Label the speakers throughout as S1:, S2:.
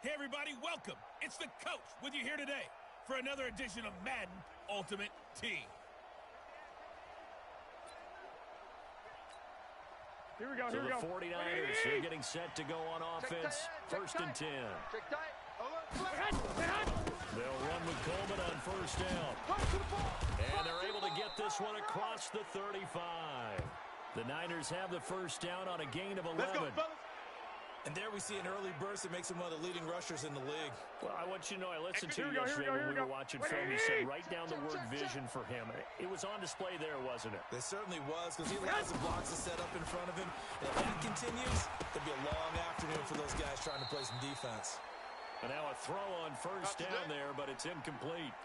S1: Hey everybody, welcome. It's the coach with you here today for another edition of Madden Ultimate Team.
S2: Here we go,
S3: so
S2: here we go.
S3: The 49ers, they're getting set to go on offense. First and 10. They'll run with Coleman on first down. And they're able to get this one across the 35. The Niners have the first down on a gain of 11.
S4: And there we see an early burst that makes him one of the leading rushers in the league.
S3: Well, I want you to know, I listened to you yesterday when we were watching film. He said write down the word vision for him. It was on display there, wasn't it?
S4: It certainly was, because he allows the blocks to set up in front of him. And if that continues, it'll be a long afternoon for those guys trying to play some defense.
S3: And now a throw on first down there, but it's incomplete.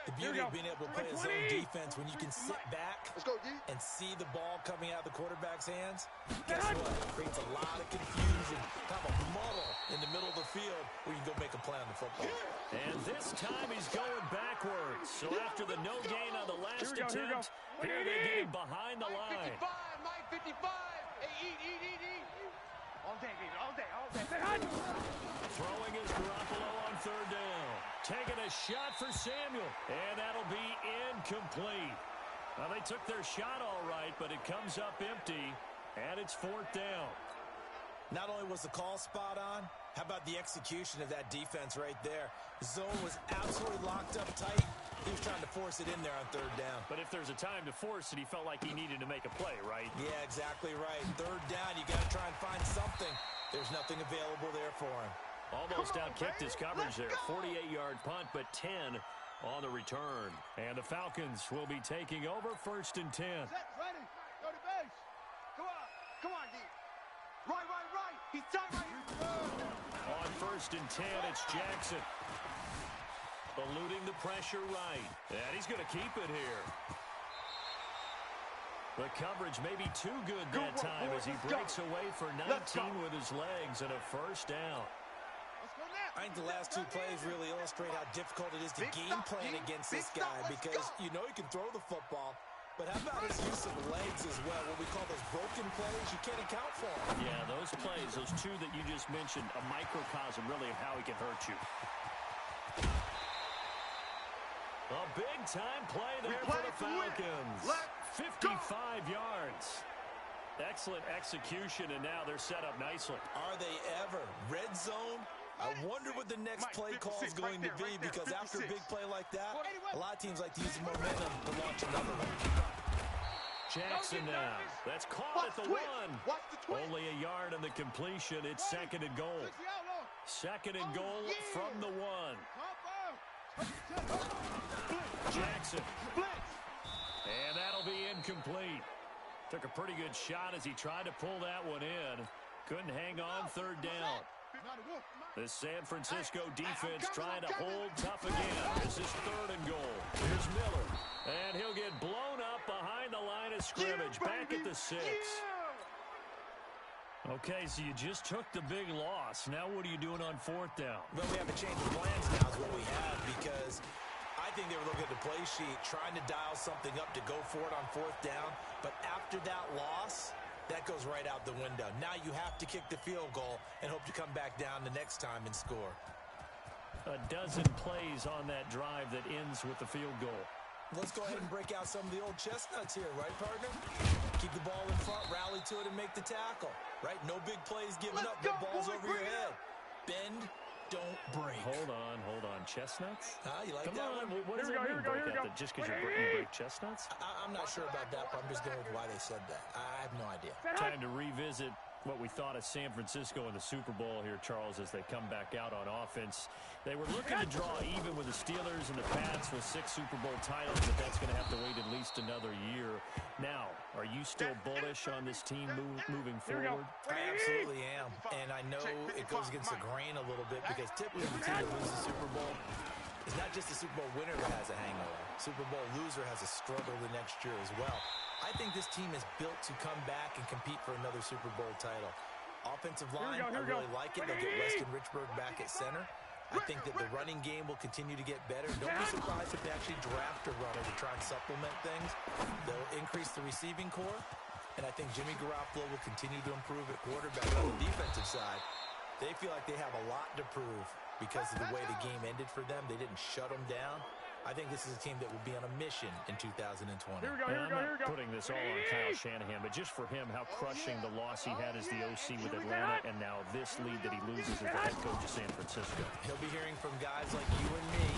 S4: The beauty of being able to play a zone defense when you can sit back and see the ball coming out of the quarterback's hands, guess what? It creates a lot of confusion, kind of a muddle in the middle of the field where you can go make a play on the football.
S3: And this time he's going backwards. So after the no gain on the last attempt, here they get him behind the line.
S5: Mike 55, hey, eat. All day, baby, all day.
S3: Throwing is Garoppolo on third down. Taking a shot for Samuel. And that'll be incomplete. Well, they took their shot all right, but it comes up empty. And it's fourth down.
S4: Not only was the call spot on, how about the execution of that defense right there? The zone was absolutely locked up tight. He was trying to force it in there on third down.
S3: But if there's a time to force it, he felt like he needed to make a play, right?
S4: Yeah, exactly right. Third down, you got to try and find something. There's nothing available there for him.
S3: Almost outkicked his coverage there. 48-yard punt, but 10 on the return. And the Falcons will be taking over first and 10.
S5: Set, ready, go to base. Come on, D. Right. He's tight right here.
S3: On first and 10, it's Jackson. Eluding the pressure right. And he's going to keep it here. The coverage may be too good that time as he breaks away for 19 with his legs and a first down.
S4: I think the last two plays really illustrate how difficult it is to game plan against this guy, because you know he can throw the football, but how about his use of legs as well? What we call those broken plays, you can't account for them.
S3: Yeah, those plays, those two that you just mentioned, a microcosm really of how he can hurt you. A big-time play there for the Falcons. 55 yards. Excellent execution, and now they're set up nicely.
S4: Are they ever? Red zone? I wonder what the next play call is going to be, because after a big play like that, a lot of teams like to use the momentum to launch another one.
S3: Jackson now. That's caught at the one. Only a yard on the completion. It's second and goal. Second and goal from the one. Jackson. And that'll be incomplete. Took a pretty good shot as he tried to pull that one in. Couldn't hang on third down. The San Francisco defense trying to hold tough again. This is third and goal. Here's Miller. And he'll get blown up behind the line of scrimmage. Back at the 6. Okay, so you just took the big loss. Now what are you doing on fourth down?
S4: Well, we have to change the plans now is what we have, because I think they were looking at the play sheet, trying to dial something up to go for it on fourth down. But after that loss, that goes right out the window. Now you have to kick the field goal and hope to come back down the next time and score.
S3: A dozen plays on that drive that ends with the field goal.
S4: Let's go ahead and break out some of the old chestnuts here, right, partner? Keep the ball in front, rally to it, and make the tackle, right? No big plays given up, no balls over your head. Bend, don't break.
S3: Hold on. Chestnuts?
S4: You like
S3: Come
S4: that
S3: on.
S4: one?
S3: What does that mean, break out? Just because you break chestnuts?
S4: I'm not sure about that, but I'm just going with why they said that. I have no idea.
S3: Time to revisit what we thought of San Francisco in the Super Bowl here, Charles, as they come back out on offense. They were looking to draw even with the Steelers and the Pats with 6 Super Bowl titles, but that's going to have to wait at least another year. Now, are you still bullish on this team moving forward?
S4: I absolutely am. And I know it goes against the grain a little bit, because typically the team that wins the Super Bowl is not just the Super Bowl winner that has a hangover. Super Bowl loser has a struggle the next year as well. I think this team is built to come back and compete for another Super Bowl title. Offensive line, I really like it. They'll get Weston Richburg back at center. I think that the running game will continue to get better. Don't be surprised if they actually draft a runner to try and supplement things. They'll increase the receiving core. And I think Jimmy Garoppolo will continue to improve at quarterback on the defensive side. They feel like they have a lot to prove because of the way the game ended for them. They didn't shut them down. I think this is a team that will be on a mission in 2020.
S2: Here we go,
S3: I'm not putting this all on Kyle Shanahan, but just for him, how crushing the loss he had as the OC with Atlanta, and now this lead that he loses as the head coach of San Francisco.
S4: He'll be hearing from guys like you and me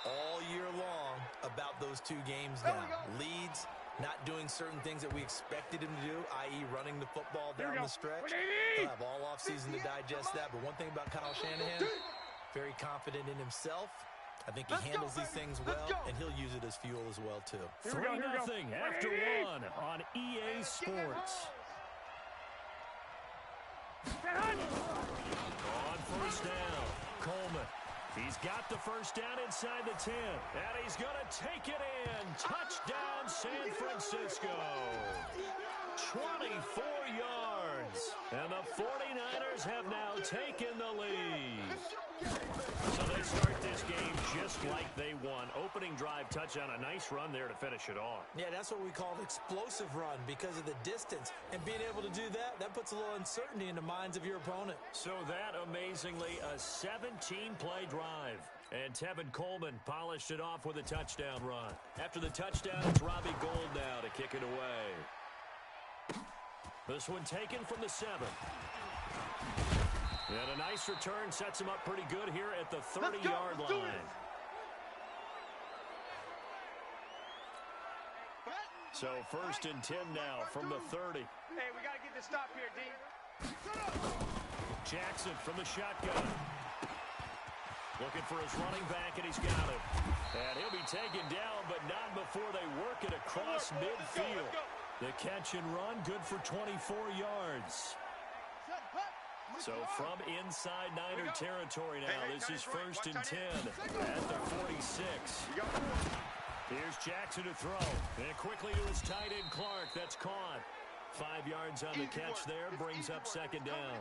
S4: all year long about those two games now. Leads, not doing certain things that we expected him to do, i.e. running the football down the stretch. He'll have all offseason to digest that, but one thing about Kyle Shanahan, very confident in himself. I think he handles these things well, and he'll use it as fuel as well, too.
S3: 3-0 after one on EA Sports. On first down, Coleman. He's got the first down inside the 10, and he's going to take it in. Touchdown, San Francisco. 24 yards, and the 49ers have now taken the lead. So they start this game just like they won. Opening drive touchdown, a nice run there to finish it off.
S4: Yeah, that's what we call an explosive run because of the distance. And being able to do that, that puts a little uncertainty in the minds of your opponent.
S3: So that, amazingly, a 17-play drive. And Tevin Coleman polished it off with a touchdown run. After the touchdown, it's Robbie Gould now to kick it away. This one taken from the 7. And a nice return sets him up pretty good here at the 30-yard line. So first and 10 now from the 30.
S5: Hey, we got to get this stop here, D.
S3: Jackson from the shotgun. Looking for his running back, and he's got it. And he'll be taken down, but not before they work it across midfield. The catch and run, good for 24 yards. So from inside Niner territory now, this is first and 10 at the 46. Here's Jackson to throw. And quickly to his tight end, Clark. That's caught. 5 yards on the catch there, brings up second down.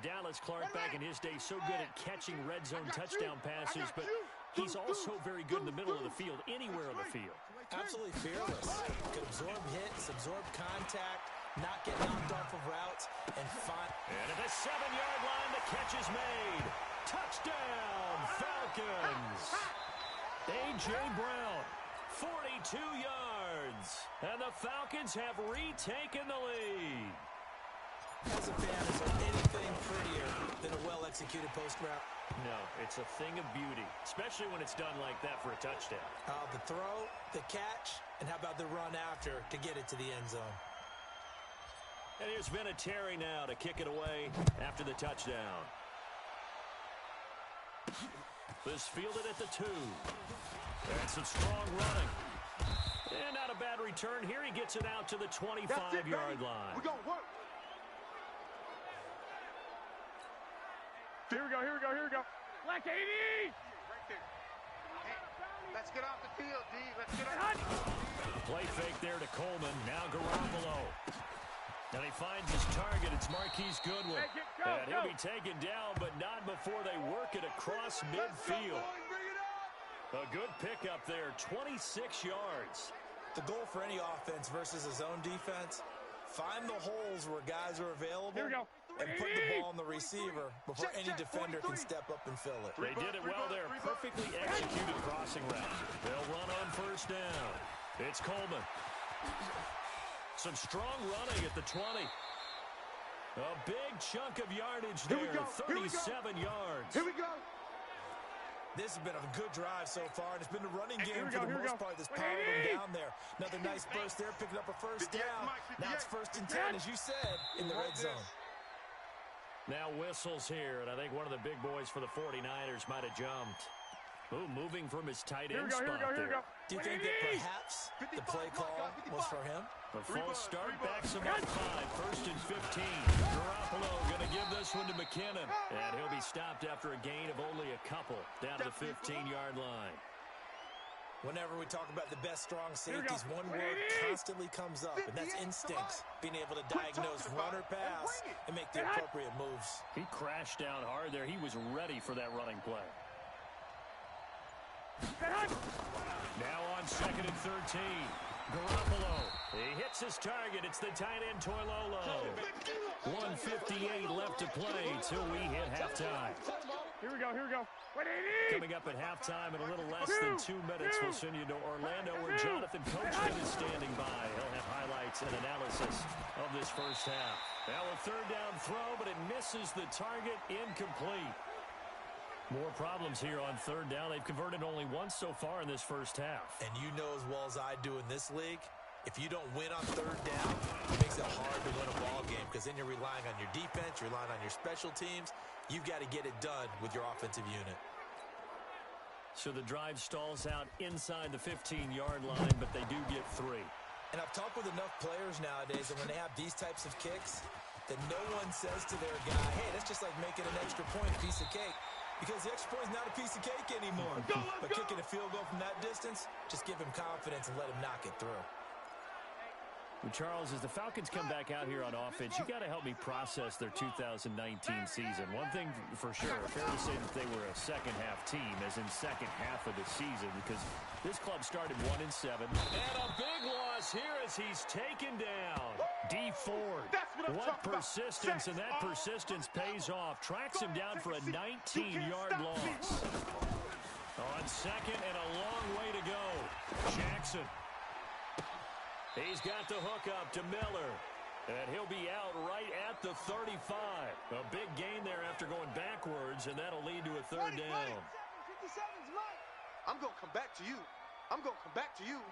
S3: Dallas Clark back in his day, so good at catching red zone touchdown passes, but he's also very good in the middle of the field, anywhere on the field.
S4: Absolutely fearless. Could absorb hits, absorb contact, not get knocked off of routes, and find.
S3: And at the 7-yard line, the catch is made. Touchdown, Falcons. A.J. Brown, 42 yards. And the Falcons have retaken the lead.
S4: As a fan, is there anything prettier than a well-executed post route?
S3: No, it's a thing of beauty, especially when it's done like that for a touchdown.
S4: The throw, the catch, and how about the run after to get it to the end zone?
S3: And here's Vinatieri now to kick it away after the touchdown. This fielded at the 2. And some strong running. And not a bad return here. He gets it out to the 25-yard line.
S5: We're going to work.
S2: Here we go. Black 80!
S5: Right there. Hey, let's get off the field, D. Let's get off the field.
S3: Play fake there to Coleman. Now Garoppolo. And he finds his target. It's Marquise Goodwin. And he'll be taken down, but not before they work it across midfield. A good pickup there, 26 yards.
S4: The goal for any offense versus a zone defense, find the holes where guys are available and put the ball on the receiver before any defender can step up and fill it.
S3: They did it well there. Perfectly executed crossing route. They'll run on first down. It's Coleman. Some strong running at the 20. A big chunk of yardage there, 37 yards.
S5: Here we go.
S4: This has been a good drive so far, and it's been a running game for the most part that's powered them down there. Another nice burst there, picking up a first down. Now it's first and 10, as you said, in the red zone.
S3: Now whistles here, and I think one of the big boys for the 49ers might have jumped. Ooh, moving from his tight end spot there.
S4: Do you think that perhaps the play call was for him?
S3: The false start backs him up 5, first and 15. Garoppolo going to give this one to McKinnon. And he'll be stopped after a gain of only a couple, down to the 15-yard line.
S4: Whenever we talk about the best strong safeties, one word constantly comes up, and that's instincts. Being able to diagnose run or pass and make the appropriate moves.
S3: He crashed down hard there. He was ready for that running play. Now on second and 13. Garoppolo. He hits his target. It's the tight end, Toilolo. 1:58 left to play till we hit halftime.
S2: Here we go, here we go.
S3: Coming up at halftime in a little less than 2 minutes, we'll send you to Orlando where Jonathan Coachman is standing by. He'll have highlights and analysis of this first half. Now a third down throw, but it misses the target, incomplete. More problems here on third down. They've converted only once so far in this first half.
S4: And you know as well as I do in this league, if you don't win on third down, it makes it hard to win a ball game because then you're relying on your defense, you're relying on your special teams. You've got to get it done with your offensive unit.
S3: So the drive stalls out inside the 15-yard line, but they do get 3.
S4: And I've talked with enough players nowadays that when they have these types of kicks, that no one says to their guy, hey, that's just like making an extra point, a piece of cake. Because the extra point is not a piece of cake anymore. But kicking a field goal from that distance, just give him confidence and let him knock it through.
S3: Well, Charles, as the Falcons come back out here on offense, you got to help me process their 2019 season. One thing for sure, fair to say that they were a second-half team, as in second half of the season, because this club started 1-7. And a big loss here as he's taken down. D Ford. What persistence, and that persistence pays off. Tracks him down for a 19-yard loss. On second and a long way to go. Jackson. He's got the hookup to Miller. And he'll be out right at the 35. A big gain there after going backwards, and that'll lead to a third down.
S5: 57's mine. I'm going to come back to you. I'm going to come back to you.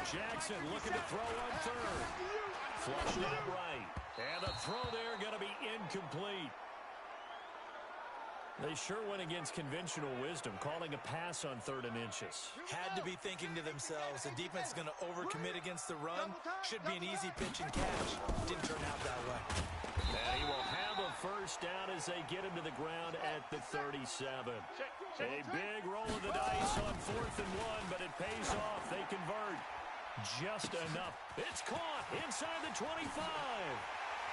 S3: Jackson looking to throw on third. Flushed out right. And the throw there going to be incomplete. They sure went against conventional wisdom, calling a pass on 3rd and inches.
S4: Had to be thinking to themselves, the defense is going to overcommit against the run. Should be an easy pitch and catch. Didn't turn out that way.
S3: And he will have a first down as they get him to the ground at the 37. A big roll of the dice on 4th and 1, but it pays off. They convert just enough. It's caught inside the 25.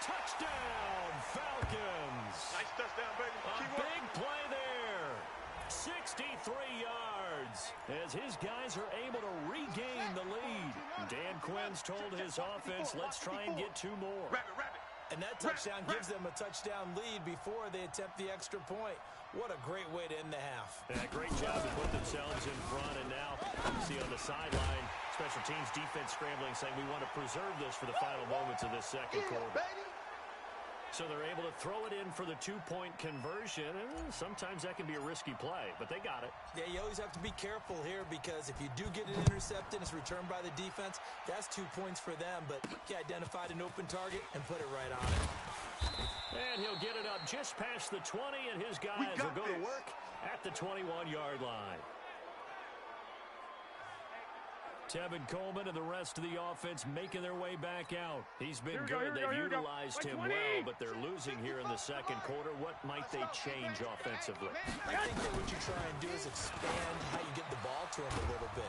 S3: Touchdown, Falcons.
S2: Nice touchdown, baby.
S3: A big play there. 63 yards as his guys are able to regain the lead. Dan Quinn's told his offense, let's try and get 2 more.
S4: And that touchdown gives them a touchdown lead before they attempt the extra point. What a great way to end the half.
S3: Yeah, great job to put themselves in front. And now you see on the sideline, special teams defense scrambling, saying we want to preserve this for the final moments of this second quarter. So they're able to throw it in for the 2-point conversion. And sometimes that can be a risky play, but they got it.
S4: Yeah, you always have to be careful here because if you do get it intercepted, it's returned by the defense. That's 2 points for them, but he identified an open target and put it right on it.
S3: And he'll get it up just past the 20, and his guys will go to work at the 21-yard line. Tevin Coleman and the rest of the offense making their way back out. He's been good. They've utilized him well, but they're losing here in the second quarter. What might they change offensively?
S4: I think that what you try and do is expand how you get the ball to him a little bit.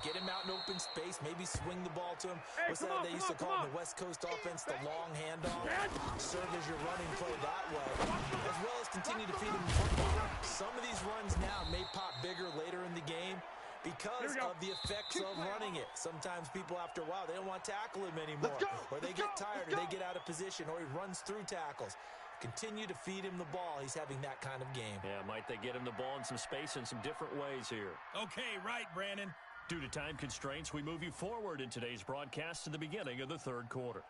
S4: Get him out in open space, maybe swing the ball to him. What's that they used to call in the West Coast offense, the long handoff? Serve as your running play that way, as well as continue to feed him in front. Some of these runs now may pop bigger later in the game because of the effects of running it. Sometimes people, after a while, they don't want to tackle him anymore. Or they get tired, or they get out of position, or he runs through tackles. Continue to feed him the ball. He's having that kind of game.
S3: Yeah, might they get him the ball in some space in some different ways here.
S1: Okay, right, Brandon.
S3: Due to time constraints, we move you forward in today's broadcast to the beginning of the third quarter.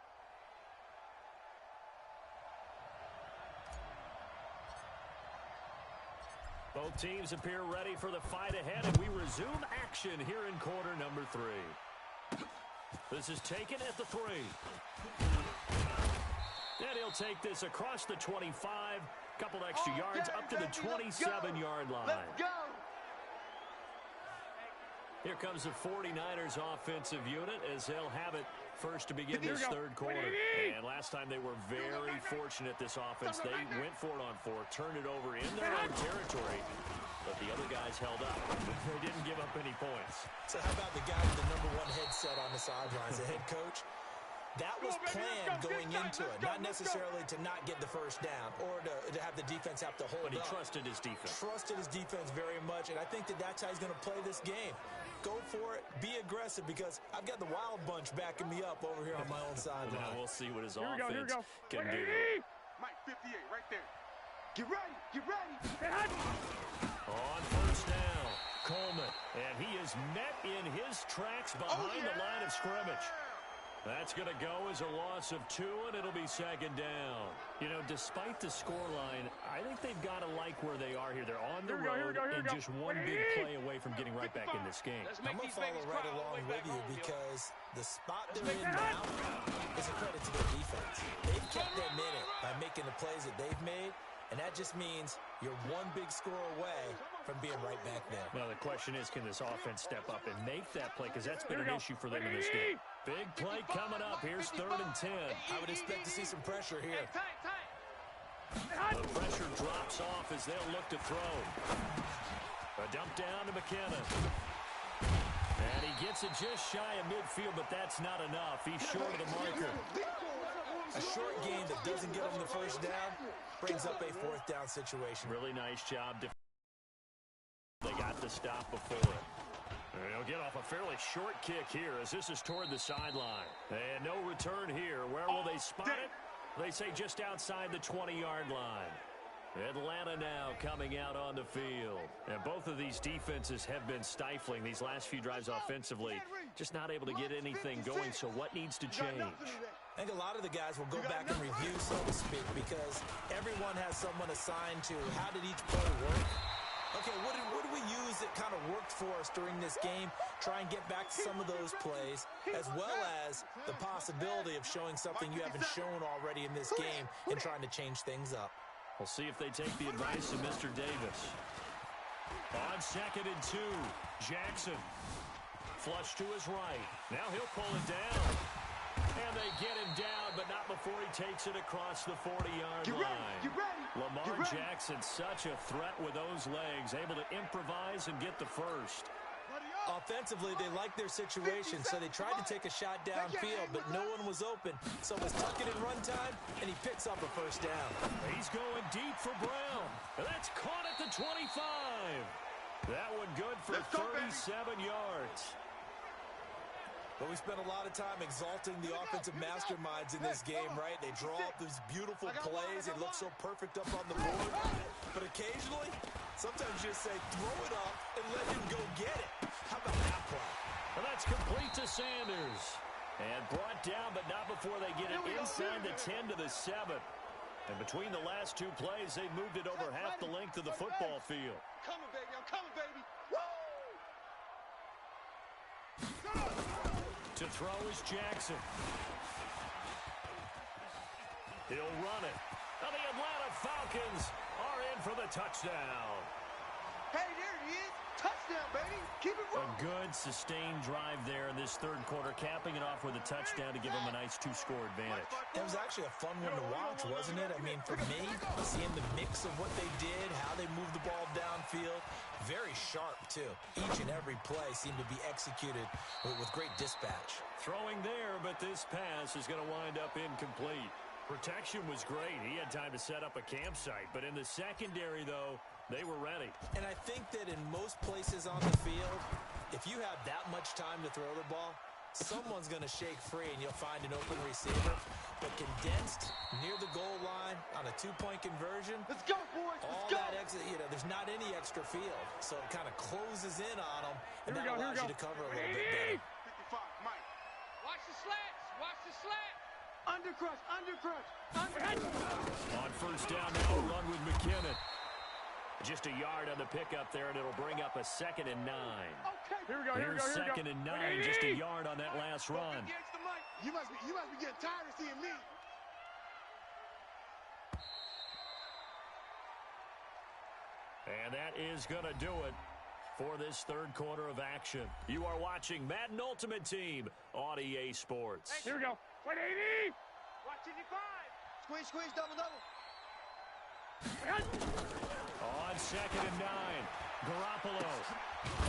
S3: Both teams appear ready for the fight ahead, and we resume action here in quarter number 3. This is taken at the 3. And he'll take this across the 25, couple extra yards up to the 27-yard line.
S5: Let's go.
S3: Here comes the 49ers offensive unit as they'll have it first to begin this third quarter. And last time they were very fortunate, this offense. They went for it on 4, turned it over in their own territory, but the other guys held up. They didn't give up any points.
S4: So how about the guy with the #1 headset on the sidelines, the head coach? That was planned going into it, not necessarily to not get the first down or to have the defense have to hold up.
S3: But he trusted his defense.
S4: Trusted his defense very much, and I think that's how he's going to play this game. Go for it. Be aggressive, because I've got the wild bunch backing me up over here on my own sideline.
S3: Now we'll see what his
S2: Here
S3: offense
S2: we go.
S3: can do.
S5: Mike, 58, right there. Get ready. Get ready.
S3: On first down, Coleman. And he is met in his tracks behind the line of scrimmage. That's going to go as a loss of 2, and it'll be second down. You know, despite the scoreline, I think they've got to like where they are here. They're on the road and just one big play away from getting right back in this game.
S4: I'm going to follow right along with you, because the spot they're in now is a credit to their defense. They've kept them in it by making the plays that they've made, and that just means you're one big score away from being right back there.
S3: Well, the question is, can this offense step up and make that play? Because that's been an issue for them in this game. Big play coming up. Here's 3rd and 10.
S4: I would expect to see some pressure here.
S3: The pressure drops off as they'll look to throw. A dump down to McKinnon. And he gets it just shy of midfield, but that's not enough. He's short of the marker.
S4: A short game that doesn't get him the first down brings up a 4th down situation.
S3: Really nice job. They got the stop before it. They'll get off a fairly short kick here as this is toward the sideline. And no return here. Where will they spot it? They say just outside the 20-yard line. Atlanta now coming out on the field. And both of these defenses have been stifling these last few drives offensively. Just not able to get anything going, so what needs to change?
S4: I think a lot of the guys will go back and review, so to speak, because everyone has someone assigned to how did each play work. Okay, what did we use that kind of worked for us during this game? Try and get back to some of those plays, as well as the possibility of showing something you haven't shown already in this game and trying to change things up.
S3: We'll see if they take the advice of Mr. Davis. On 2nd and 2, Jackson. Flush to his right. Now he'll pull it down. And they get him down, but not before he takes it across the 40-yard line.
S5: Get ready.
S3: Lamar Jackson, such a threat with those legs, able to improvise and get the first.
S4: Offensively, they liked their situation, so they tried to take a shot downfield, but no one was open. So it was tuck it in run time, and he picks up a first down.
S3: He's going deep for Brown. That's caught at the 25. That one good for 37 yards.
S4: But we spent a lot of time exalting the offensive masterminds in this game, right? They draw up these beautiful plays. They look so perfect up on the board. But occasionally, sometimes you just say, throw it up and let him go get it. How about that play?
S3: Well, that's complete to Sanders. And brought down, but not before they get it inside the 10 to the 7. And between the last 2 plays, they moved it over half the length of the football field.
S5: Coming, baby. I'm coming, baby.
S3: To throw is Jackson. He'll run it. And the Atlanta Falcons are in for the touchdown.
S5: Hey, there he is. Touchdown, baby. Keep it rolling.
S3: A good, sustained drive there in this 3rd quarter, capping it off with a touchdown to give them a nice 2-score advantage.
S4: It was actually a fun one to watch, wasn't it? I mean, for me, seeing the mix of what they did, how they moved the ball downfield, very sharp, too. Each and every play seemed to be executed with great dispatch.
S3: Throwing there, but this pass is going to wind up incomplete. Protection was great. He had time to set up a campsite, but in the secondary, though, they were ready.
S4: And I think that in most places on the field, if you have that much time to throw the ball, someone's going to shake free and you'll find an open receiver. But condensed near the goal line on a 2-point conversion,
S5: Let's go, boys.
S4: all
S5: Let's go.
S4: that extra, there's not any extra field. So it kind of closes in on them, and that allows you to cover a little bit better.
S5: 55, Mike.
S6: Watch the slats. Watch the slats.
S5: Undercrush.
S3: On first down now, run with McKinnon. Just a yard on the pickup there, and it'll bring up a 2nd and 9.
S5: Okay.
S2: Here we go.
S3: Here's 2nd and 9, just a yard on that last run.
S5: You must be getting tired of seeing me.
S3: And that is going to do it for this 3rd quarter of action. You are watching Madden Ultimate Team on EA Sports.
S2: Here we go. 180.
S6: Watch 85.
S5: Squeeze, double.
S3: On 2nd and 9, Garoppolo.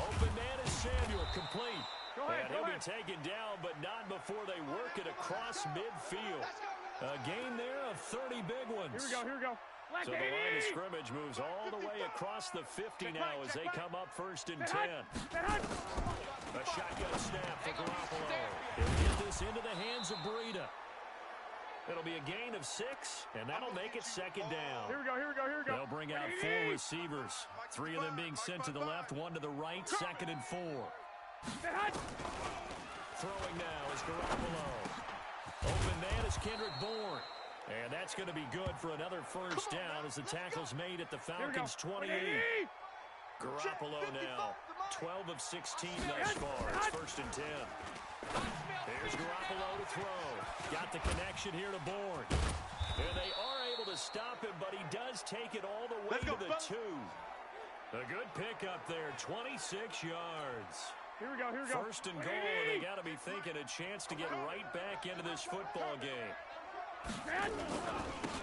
S3: Open man is Samuel, complete. And he'll be taken down, but not before they work it across midfield. A gain there of 30 big ones.
S2: Here we go, here we go.
S3: So the line of scrimmage moves all the way across the 50 now as they come up 1st and 10. A shotgun snap for Garoppolo. He'll get this into the hands of Breida. It'll be a gain of 6, and that'll make it 2nd down.
S2: Here we go, here we go, here we go.
S3: They'll bring out 4 receivers. 3 of them being sent to the left, 1 to the right, 2nd and 4. Throwing now is Garoppolo. Open man is Kendrick Bourne. And that's going to be good for another 1st down as the tackle's made at the Falcons' 28. Garoppolo now, 12 of 16 thus far. It's 1st and 10. Here's Garoppolo to throw. Got the connection here to Bourne. And they are able to stop him, but he does take it all the way to the 2. A good pickup there, 26 yards.
S2: Here we go, here we go.
S3: 1st and goal, and they got to be thinking a chance to get right back into this football game.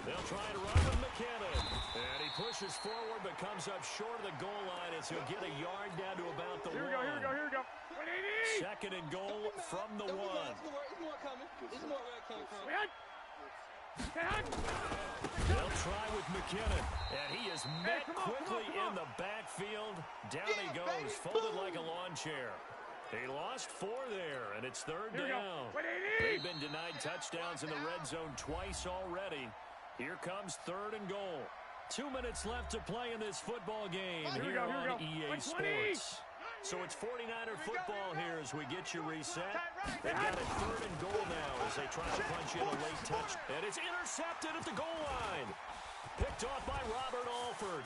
S3: They'll try to run with McKinnon. And he pushes forward but comes up short of the goal line as he'll get a yard down to about the 1.
S2: Here we go, here we go, here we go.
S3: 2nd and goal from the 1. They'll try with McKinnon. And he is met quickly in the backfield. Down he goes, folded like a lawn chair. He lost 4 there, and it's 3rd down. They've been denied touchdowns in the red zone twice already. Here comes 3rd and goal. 2 minutes left to play in this football game here on EA Sports. So it's 49er football here as we get you reset. They've got it 3rd and goal now as they try to punch in a late touch. And it's intercepted at the goal line. Picked off by Robert Alford.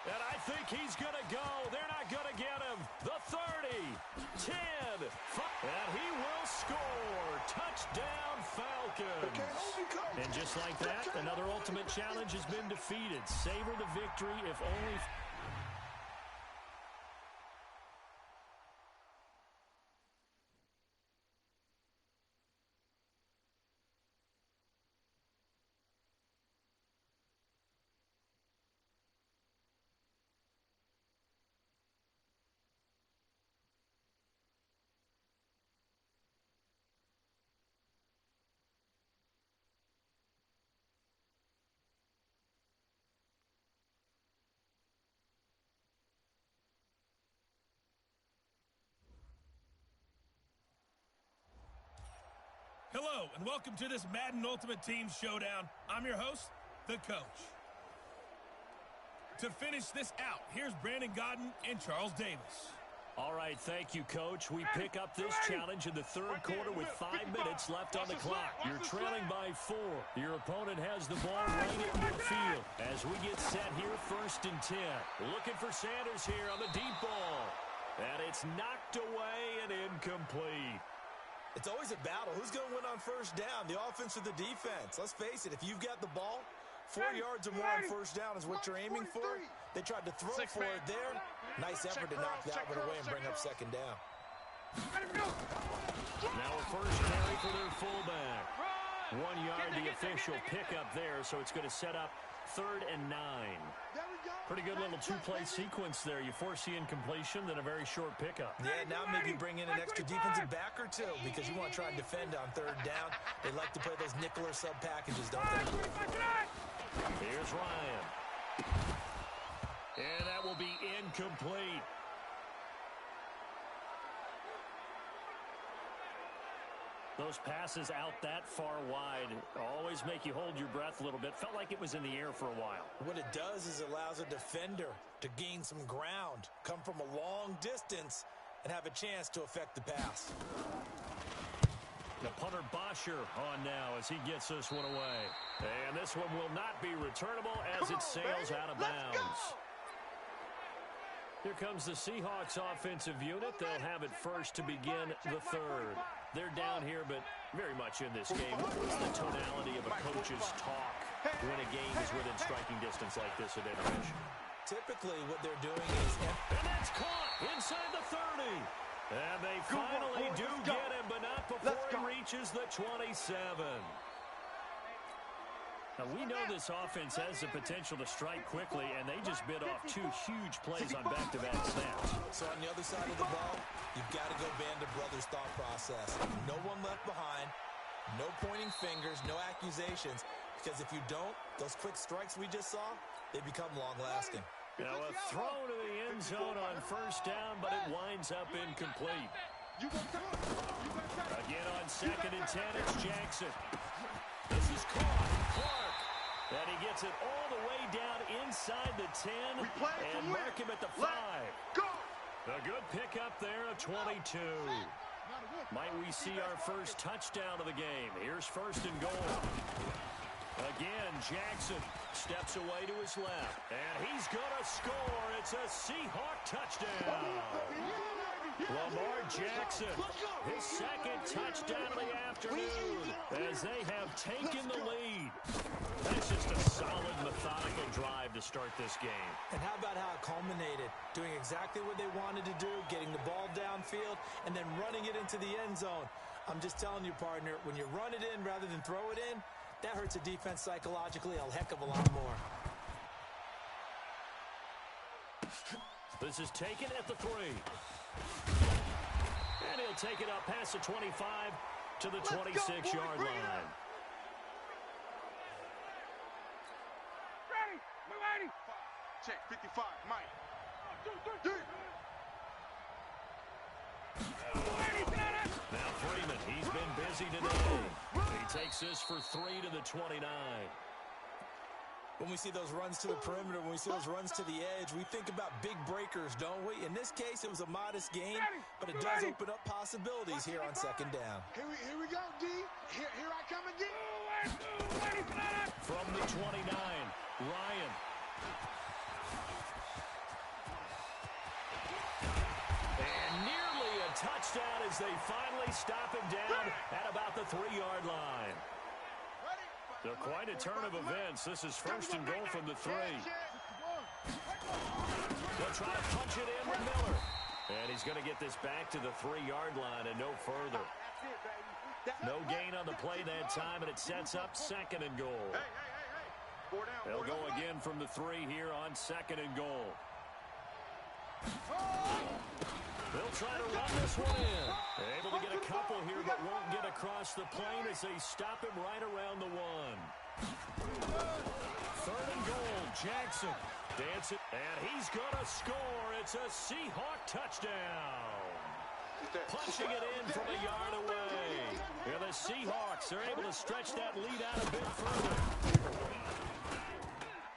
S3: And I think he's going to go. They're not going to get him. The 30, 10, 5, and he will score. Touchdown, Falcons. And just like that, another ultimate challenge has been defeated. Savor the victory if only...
S1: Hello, and welcome to this Madden Ultimate Team Showdown. I'm your host, the coach. To finish this out, here's Brandon Godden and Charles Davis.
S3: All right, thank you, Coach. We pick up this challenge in the 3rd quarter with 5 minutes left on the clock. You're trailing by 4. Your opponent has the ball right at midfield. As we get set here, 1st and 10. Looking for Sanders here on the deep ball. And it's knocked away and incomplete.
S4: It's always a battle. Who's going to win on 1st down, the offense or the defense? Let's face it, if you've got the ball, 4 yards or more on 1st down is what you're aiming for. They tried to throw for it there. Nice effort to knock that one away and bring up 2nd down.
S3: Now a 1st carry for their fullback. 1 yard, the official pickup there, so it's going to set up 3rd and 9. Pretty good little 2-play sequence there. You force the incompletion, then a very short pickup.
S4: Yeah, now maybe bring in an extra defensive back or 2 because you want to try and defend on 3rd down. They like to play those nickel or sub packages, don't they?
S3: Here's Ryan. And that will be incomplete. Those passes out that far wide always make you hold your breath a little bit. Felt like it was in the air for a while.
S4: What it does is it allows a defender to gain some ground, come from a long distance, and have a chance to affect the pass.
S3: The punter Bosher on now as he gets this one away. And this one will not be returnable as it sails out of bounds. Here comes the Seahawks offensive unit. They'll have it first to begin the 3rd. They're down here, but very much in this game. What is the tonality of a coach's talk when a game is within striking distance like this at intermission?
S4: Typically, what they're doing is...
S3: And that's caught inside the 30. And they finally do get him, but not before he reaches the 27. Now, we know this offense has the potential to strike quickly, and they just bit off 2 huge plays on back-to-back snaps.
S4: So on the other side of the ball, you've got to go band of brothers thought process. No one left behind, no pointing fingers, no accusations, because if you don't, those quick strikes we just saw, they become long-lasting.
S3: Now, a throw to the end zone on first down, but it winds up incomplete. Again on 2nd and 10, it's Jackson. This is caught. Clark. And he gets it all the way down inside the 10 and mark him at the 5. A good pickup there of 22. Might we see our first touchdown of the game? Here's 1st and goal. Again, Jackson steps away to his left, and he's going to score. It's a Seahawk touchdown. Lamar Jackson, his 2nd touchdown of the afternoon, as they have taken the lead. That's just a solid, methodical drive to start this game.
S4: And how about how it culminated? Doing exactly what they wanted to do, getting the ball downfield, and then running it into the end zone. I'm just telling you, partner, when you run it in rather than throw it in, that hurts a defense psychologically a heck of a lot more.
S3: This is taken at the 3. And he'll take it up past the 25 to the 26-yard line.
S2: Ready. Move 80.
S5: Check 55, Mike. 2, 3.
S3: Now Freeman, he's been busy today. He takes this for 3 to the 29.
S4: When we see those runs to the perimeter, when we see those runs to the edge, we think about big breakers, don't we? In this case, it was a modest gain, but it does open up possibilities here on 2nd down.
S5: Here we go, D. Here I come again.
S3: From the 29, Ryan. And nearly a touchdown as they finally stop him down at about the 3-yard line. So quite a turn of events. This is 1st and goal from the 3. They'll try to punch it in with Miller. And he's going to get this back to the 3-yard line and no further. No gain on the play that time, and it sets up 2nd and goal. They'll go again from the 3 here on 2nd and goal. They'll try to run this one in. Able to get a couple here, but won't get across the plane as they stop him right around the 1. 3rd and goal, Jackson. Dancing, and he's going to score. It's a Seahawk touchdown. Punching it in from a yard away. And the Seahawks are able to stretch that lead out a bit further.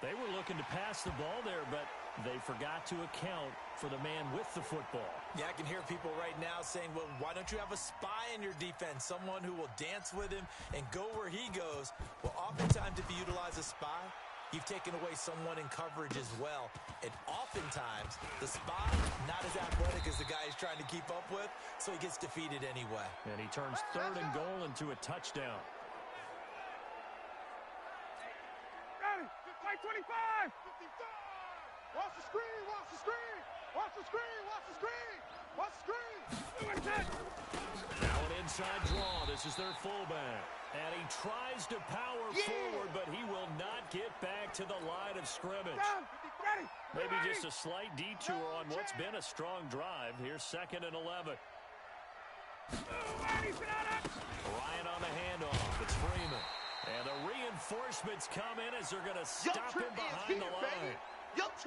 S3: They were looking to pass the ball there, but they forgot to account for the man with the football.
S4: Yeah, I can hear people right now saying, well, why don't you have a spy in your defense, someone who will dance with him and go where he goes? Well, oftentimes if you utilize a spy, you've taken away someone in coverage as well. And oftentimes, the spy, not as athletic as the guy he's trying to keep up with, so he gets defeated anyway.
S3: And he turns 3rd and goal into a touchdown.
S2: Ready. Play 25. 55.
S5: Watch the screen, watch the screen. Watch the screen, watch the screen. Watch the screen.
S3: Now an inside draw. This is their fullback. And he tries to power forward, but he will not get back to the line of scrimmage.
S2: Ready.
S3: Maybe just a slight detour on what's been a strong drive. Here's 2nd and 11. Ryan on the handoff. It's Freeman. And the reinforcements come in as they're going to stop him behind the line.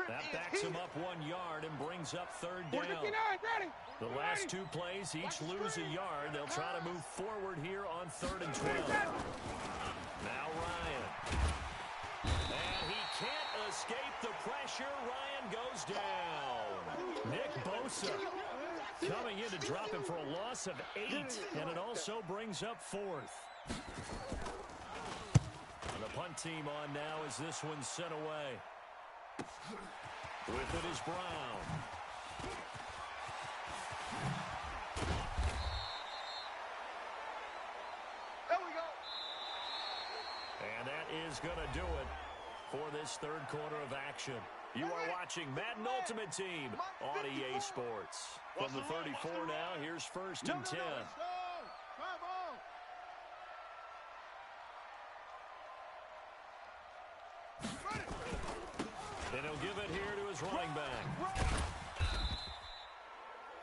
S3: That backs him up 1 yard and brings up 3rd down. The last 2 plays, each lose a yard. They'll try to move forward here on 3rd and 12. Now Ryan. And he can't escape the pressure. Ryan goes down. Nick Bosa coming in to drop him for a loss of 8, and it also brings up 4th. And the punt team on now as this one's sent away. With it is Brown.
S5: There we go.
S3: And that is going to do it for this 3rd quarter of action. You are watching Madden Ultimate Team on EA Sports. From the 34 now, here's 1st and 10. his running back.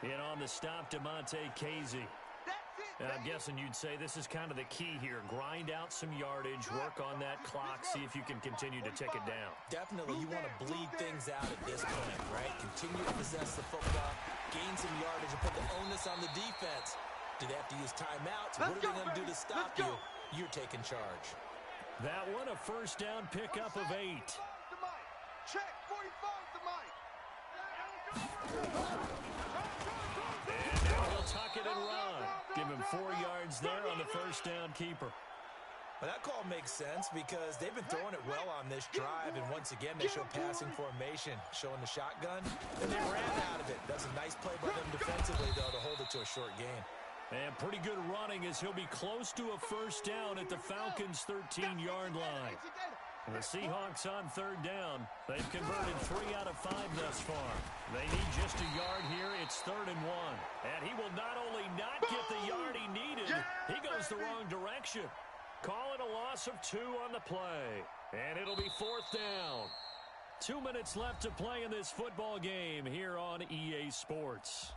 S3: In on the stop, Demonte Casey. And I'm guessing you'd say this is kind of the key here. Grind out some yardage, work on that clock, see if you can continue to tick it down.
S4: Definitely, you want to bleed things out at this point, right? Continue to possess the football, gain some yardage, and put the onus on the defense. Do they have to use timeouts? What are they going to do to stop you? You're taking charge.
S3: That one, a first down pickup of 8.
S5: Check, 45 to Mike.
S3: And now he'll tuck it and run. Give him 4 yards there on the first down keeper.
S4: Well, that call makes sense because they've been throwing it well on this drive, and once again, they show passing formation, showing the shotgun, and they ran out of it. That's a nice play by them defensively, though, to hold it to a short game.
S3: And pretty good running as he'll be close to a first down at the Falcons' 13-yard line. And the Seahawks on third down. They've converted 3 out of 5 thus far. They need just a yard here. It's 3rd and 1. And he will not only not get the yard he needed, he goes the wrong direction. Call it a loss of 2 on the play. And it'll be 4th down. 2 minutes left to play in this football game here on EA Sports.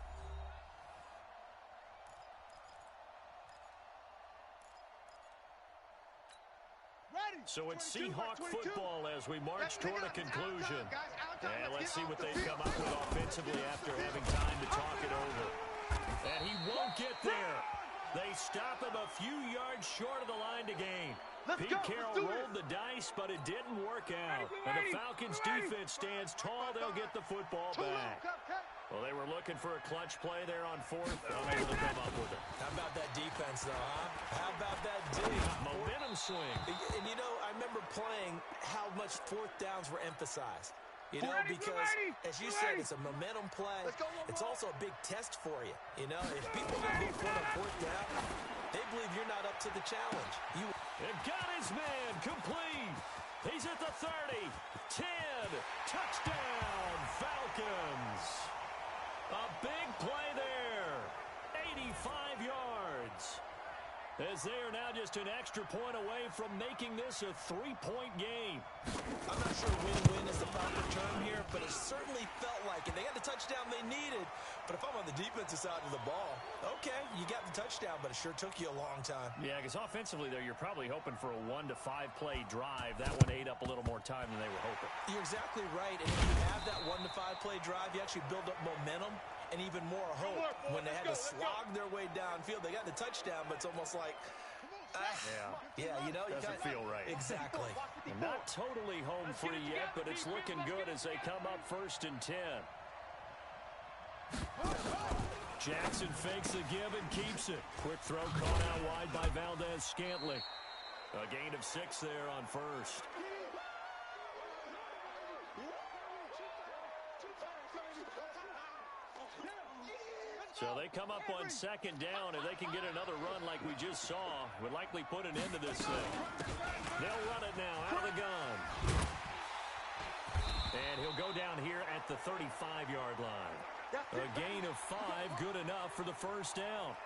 S3: So it's Seahawk football as we march toward a conclusion. And let's see what they've come up with offensively after having time to talk it over. And he won't get there. They stop him a few yards short of the line to gain. Pete Carroll rolled the dice, but it didn't work out. And the Falcons' defense stands tall. They'll get the football back. Well, they were looking for a clutch play there on 4th. Unable to come up with it.
S4: How about that defense, though, huh? How about that D?
S3: Momentum swing.
S4: And, you know, I remember playing how much 4th downs were emphasized. You know, because, as you said, it's a momentum play. It's also a big test for you. You know, if people don't get for it on 4th down, they believe you're not up to the challenge.
S3: They've got his man complete. He's at the 30. 10. Touchdown, Falcons. A big play there. 85 yards. As they are now just an extra point away from making this a 3-point game.
S4: I'm not sure win-win is the proper term here, but it certainly felt like it. They got the touchdown they needed, but if I'm on the defensive side of the ball, okay, you got the touchdown, but it sure took you a long time.
S3: Yeah, because offensively there, you're probably hoping for a 1 to 5 play drive. That one ate up a little more time than they were hoping.
S4: You're exactly right, and if you have that 1 to 5 play drive, you actually build up momentum and even more hope. When they had to slog their way downfield, they got the touchdown, but it's almost like, yeah, you know,
S3: doesn't feel right.
S4: Exactly.
S3: Not totally home free yet, but it's looking good as they come up 1st and 10. Jackson fakes the give and keeps it. Quick throw caught out wide by Valdez-Scantling. A gain of 6 there on 1st. So they come up on 2nd down. If they can get another run like we just saw, would likely put an end to this thing. They'll run it now out of the gun. And he'll go down here at the 35-yard line. A gain of 5, good enough for the 1st down.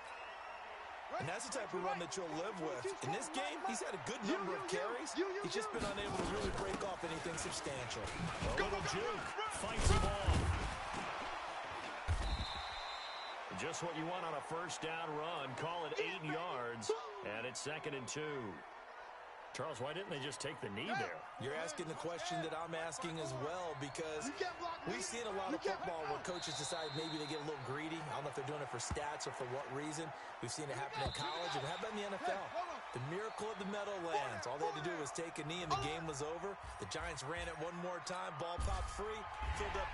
S4: And that's the type of run that you'll live with. In this game, he's had a good number of carries. He's just been unable to really break off anything substantial.
S3: A little juke. Fights him off. Just what you want on a 1st down run. Call it 8 yards. And it's 2nd and 2. Charles, why didn't they just take the knee there?
S4: You're asking the question that I'm asking as well, because we've seen a lot of football where coaches decide maybe they get a little greedy. I don't know if they're doing it for stats or for what reason. We've seen it happen in college, and how about in the NFL? The miracle of the Meadowlands. All they had to do was take a knee, and the game was over. The Giants ran it one more time. Ball popped free, filled up.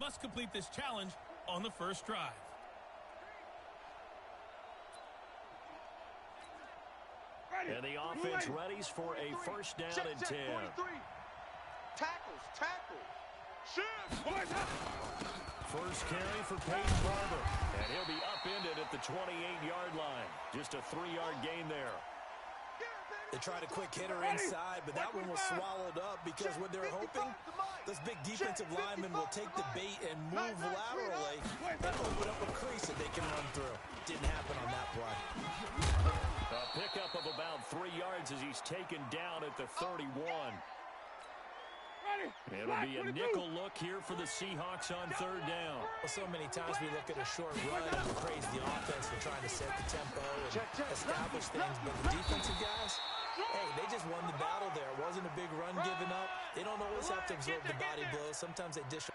S1: must complete this challenge on the first drive.
S3: And the offense readies for a first down and 10.
S5: 43. Tackles. Shoot.
S3: First carry for Peyton Barber. And he'll be upended at the 28-yard line. Just a 3-yard gain there.
S4: They tried a quick hitter inside, but that one was swallowed up because what they're hoping, those big defensive linemen will take the bait and move laterally and open up a crease that they can run through. Didn't happen on that play.
S3: A pickup of about 3 yards as he's taken down at the 31. It'll be a nickel look here for the Seahawks on third down.
S4: Well, so many times we look at a short run and we praise the offense for trying to set the tempo and establish things, but the defensive guys, hey, they just won the battle there. It wasn't a big run given up. They don't always have to absorb the body blows. Sometimes they dish.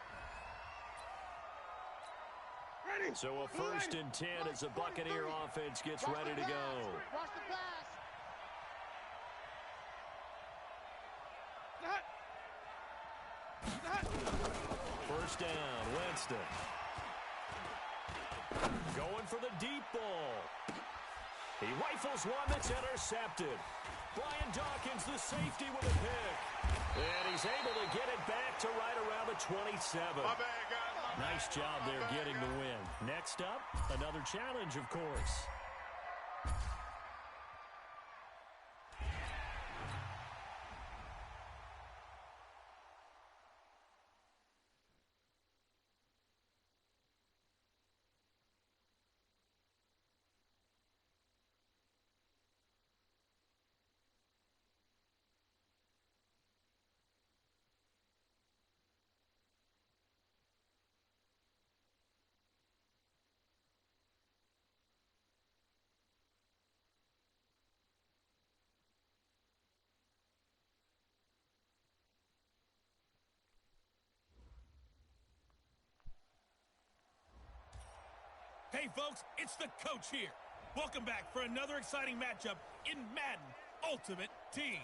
S3: So a first and 10 as the Buccaneer offense gets ready to go.
S6: Watch the pass.
S3: First down, Winston. Going for the deep ball. He rifles one that's intercepted. Brian Dawkins, the safety, with a pick. And he's able to get it back to right around the 27. Nice job there getting the win. Next up, another challenge, of course.
S1: Hey, folks, it's the coach here. Welcome back for another exciting matchup in Madden Ultimate Team.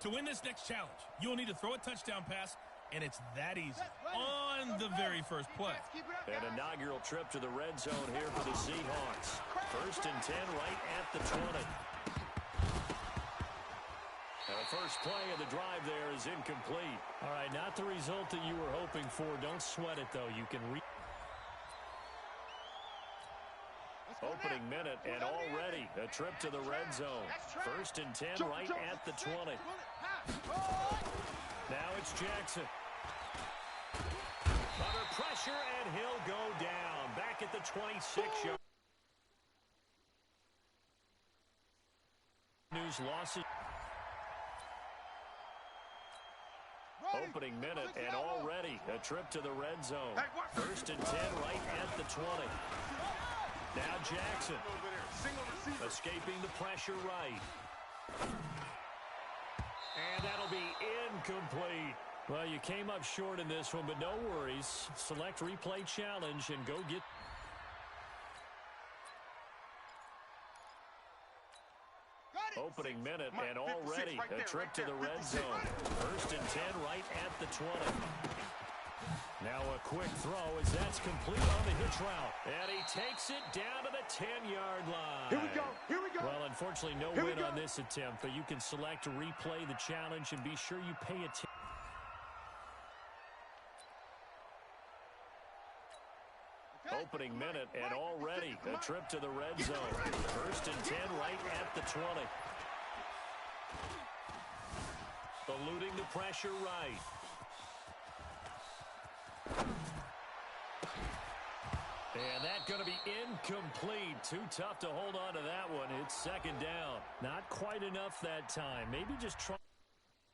S1: To win this next challenge, you'll need to throw a touchdown pass, and it's that easy on the very first play.
S3: An inaugural trip to the red zone here for the Seahawks. First and 10 right at the 20. And the first play of the drive there is incomplete. All right, not the result that you were hoping for. Don't sweat it, though. You can opening minute, and already a trip to the red zone. First and 10 right at the 20. Now it's Jackson. Under pressure, and he'll go down. Back at the 26-yard. News losses. Opening minute, and already a trip to the red zone. First and 10 right at the 20. Now Jackson, escaping the pressure right. And that'll be incomplete. Well, you came up short in this one, but no worries. Select replay challenge and go get... Opening minute, and already a trip to the red zone. First and 10 right at the 20. Now a quick throw as that's complete on the hitch route. And he takes it down to the 10-yard line.
S5: Here we go.
S3: Well, unfortunately, no win on this attempt, but you can select to replay the challenge and be sure you pay attention. Opening minute, and already a trip to the red zone. First and 10 right at the 20. Eluding the pressure right. And that's going to be incomplete. Too tough to hold on to that one. It's second down. Not quite enough that time. Maybe just try.